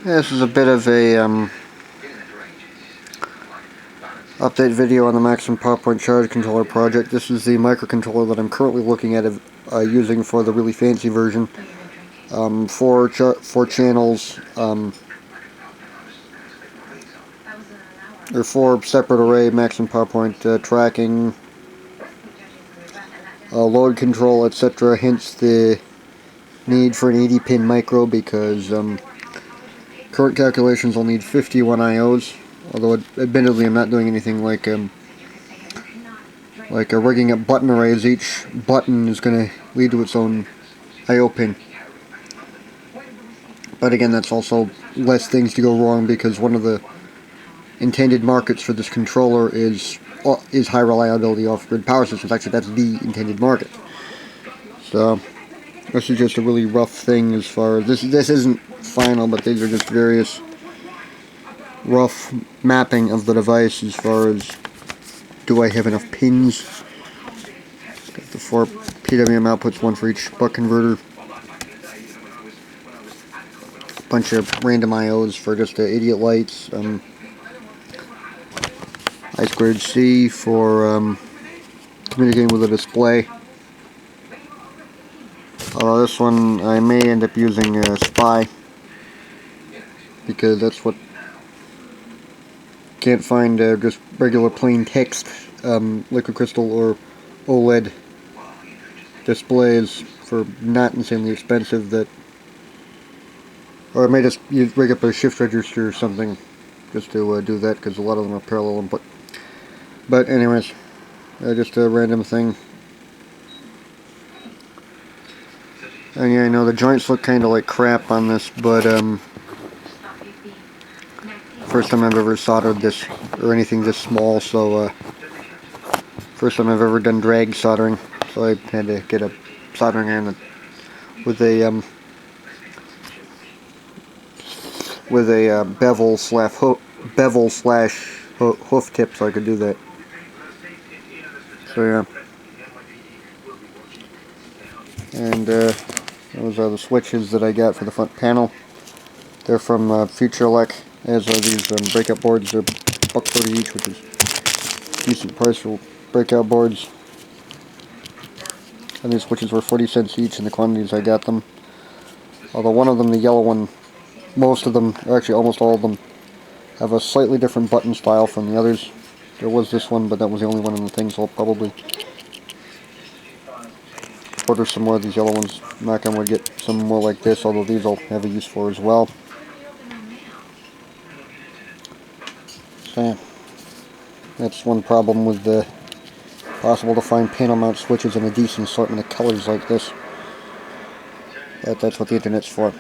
This is a bit of a update video on the Maximum PowerPoint Charge Controller project. This is the microcontroller that I'm currently looking at using for the really fancy version. Four channels, or four separate array Maximum PowerPoint tracking, load control, etc. Hence the need for an 80-pin micro, because current calculations will need 51 IOs. Although admittedly I'm not doing anything like rigging up button arrays. Each button is going to lead to its own IO pin. But again, that's also less things to go wrong, because one of the intended markets for this controller is high reliability off-grid power systems. Actually, that's the intended market. So this is just a really rough thing as far as this isn't final, but these are just various rough mapping of the device as far as, do I have enough pins? Got the 4 PWM outputs, one for each buck converter. A bunch of random IOs for just the idiot lights. I2C for communicating with the display. Although this one I may end up using a SPI, because that's what can't find just regular plain text liquid crystal or OLED displays for not insanely expensive. That, or I may just rig up a shift register or something just to do that, because a lot of them are parallel input. But anyways, just a random thing. And yeah, I know the joints look kind of like crap on this, but first time I've ever soldered this or anything this small, so first time I've ever done drag soldering, so I had to get a soldering iron with a bevel slash hoof tip, so I could do that. So yeah, and those are the switches that I got for the front panel. They're from Future Elec, as are these breakout boards. They're $1.30 each, which is a decent price for breakout boards. And these switches were 40 cents each in the quantities I got them. Although one of them, the yellow one, most of them, or actually almost all of them, have a slightly different button style from the others. There was this one, but that was the only one in the thing, so I'll probably order some more of these yellow ones. Knock on wood, get some more like this, although these I'll have a use for as well. So yeah, that's one problem with the possible to find panel mount switches in a decent assortment of colors like this. That's what the internet's for.